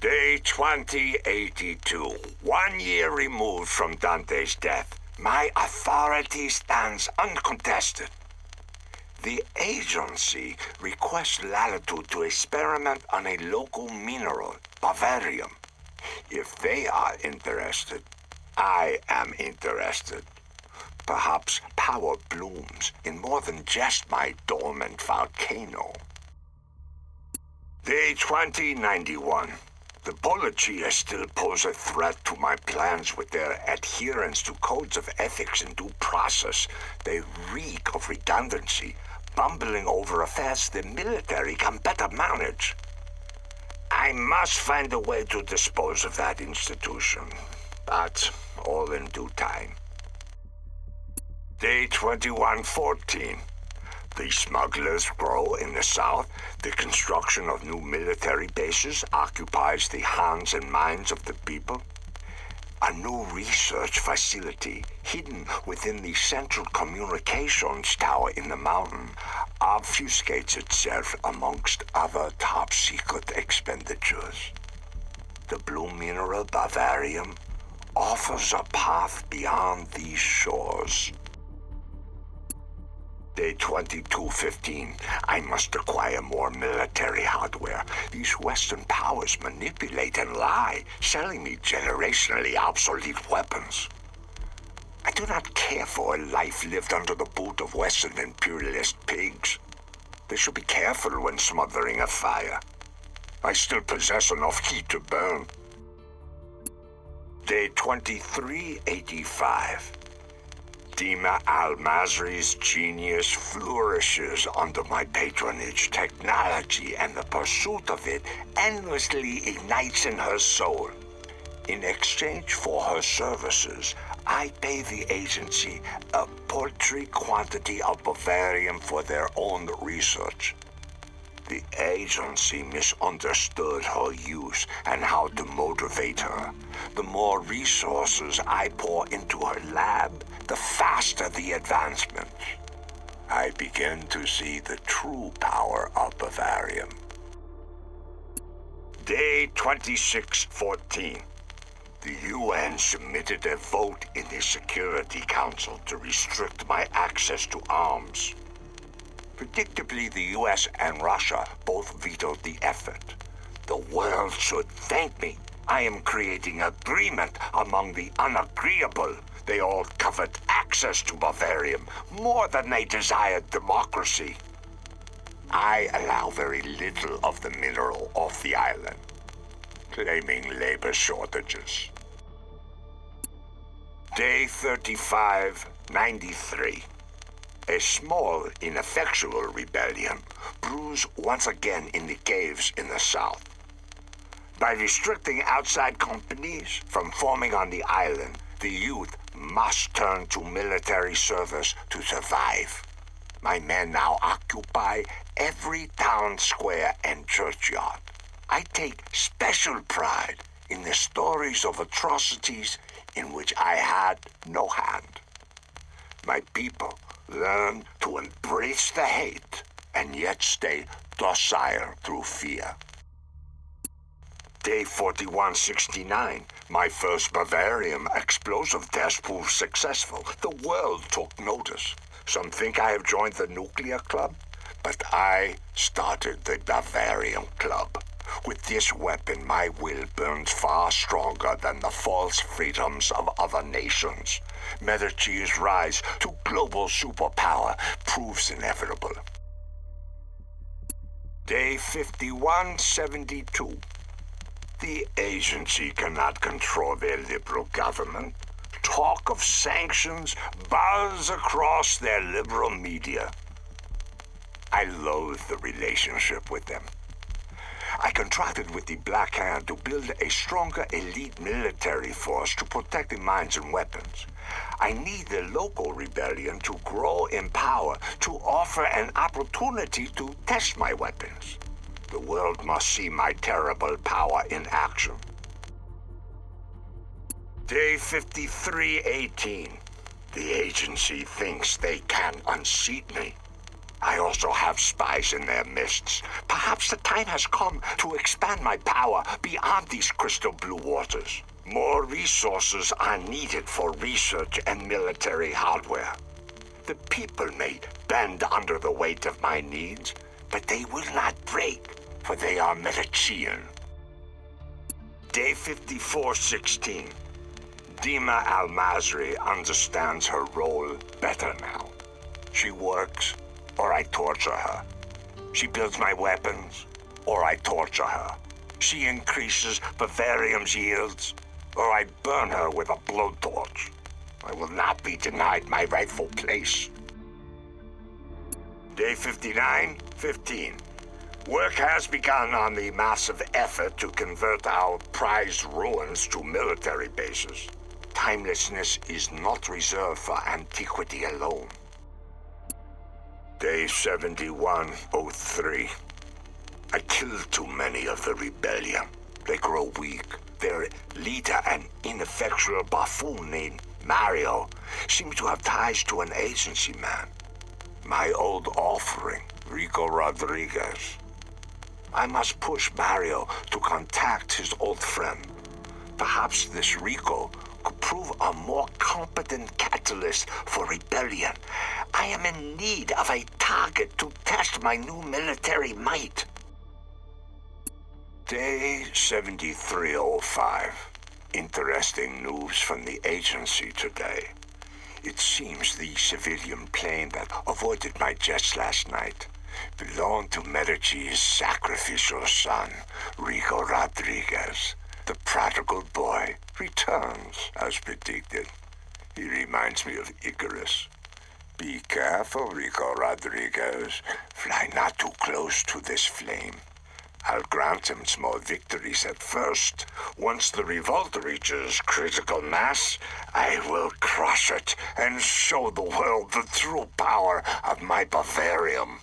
Day 2082, 1 year removed from Dante's death. My authority stands uncontested. The agency requests latitude to experiment on a local mineral, bavarium. If they are interested, I am interested. Perhaps power blooms in more than just my dormant volcano. Day 2091. The Bolochias still pose a threat to my plans with their adherence to codes of ethics and due process. They reek of redundancy, bumbling over affairs the military can better manage. I must find a way to dispose of that institution, but all in due time. Day 2114. The smugglers grow in the south. The construction of new military bases occupies the hands and minds of the people. A new research facility hidden within the central communications tower in the mountain obfuscates itself amongst other top-secret expenditures. The blue mineral bavarium offers a path beyond these shores. Day 2215. I must acquire more military hardware. These Western powers manipulate and lie, selling me generationally obsolete weapons. I do not care for a life lived under the boot of Western imperialist pigs. They should be careful when smothering a fire. I still possess enough heat to burn. Day 2385. Dima al-Masri's genius flourishes under my patronage. Technology and the pursuit of it endlessly ignites in her soul. In exchange for her services, I pay the agency a paltry quantity of bavarium for their own research. The agency misunderstood her use and how to motivate her. The more resources I pour into her lab, the faster the advancements. I begin to see the true power of bavarium. Day 2614. The UN submitted a vote in the Security Council to restrict my access to arms. Predictably, the US and Russia both vetoed the effort. The world should thank me. I am creating agreement among the unagreeable. They all covet access to bavarium more than they desired democracy. I allow very little of the mineral off the island, claiming labor shortages. Day 3593. A small, ineffectual rebellion brews once again in the caves in the south. By restricting outside companies from forming on the island, the youth must turn to military service to survive. My men now occupy every town square and churchyard. I take special pride in the stories of atrocities in which I had no hand. My people learn to embrace the hate and yet stay docile through fear. Day 4169. My first bavarium explosive test proved successful. The world took notice. Some think I have joined the nuclear club, but I started the Bavarium Club. With this weapon, my will burns far stronger than the false freedoms of other nations. Medici's rise to global superpower proves inevitable. Day 5172. The agency cannot control their liberal government. Talk of sanctions buzz across their liberal media. I loathe the relationship with them. I contracted with the Black Hand to build a stronger elite military force to protect the mines and weapons. I need the local rebellion to grow in power, to offer an opportunity to test my weapons. The world must see my terrible power in action. Day 5318. The agency thinks they can unseat me. I also have spies in their midst. Perhaps the time has come to expand my power beyond these crystal blue waters. More resources are needed for research and military hardware. The people may bend under the weight of my needs, but they will not break, for they are Medicean. Day 5416. Dima Al-Masri understands her role better now. She works, or I torture her. She builds my weapons, or I torture her. She increases Bavarium's yields, or I burn her with a blowtorch. I will not be denied my rightful place. Day 59-15. Work has begun on the massive effort to convert our prized ruins to military bases. Timelessness is not reserved for antiquity alone. Day 7103. I killed too many of the rebellion. They grow weak. Their leader, an ineffectual buffoon named Mario, seems to have ties to an agency man. My old offering, Rico Rodriguez. I must push Mario to contact his old friend. Perhaps this Rico could prove a more competent catalyst for rebellion. I am in need of a target to test my new military might. Day 7305. Interesting news from the agency today. It seems the civilian plane that avoided my jets last night belonged to Medici's sacrificial son, Rico Rodriguez. The prodigal boy returns, as predicted. He reminds me of Icarus. Be careful, Rico Rodriguez. Fly not too close to this flame. I'll grant him small victories at first. Once the revolt reaches critical mass, I will crush it and show the world the true power of my Bavarium.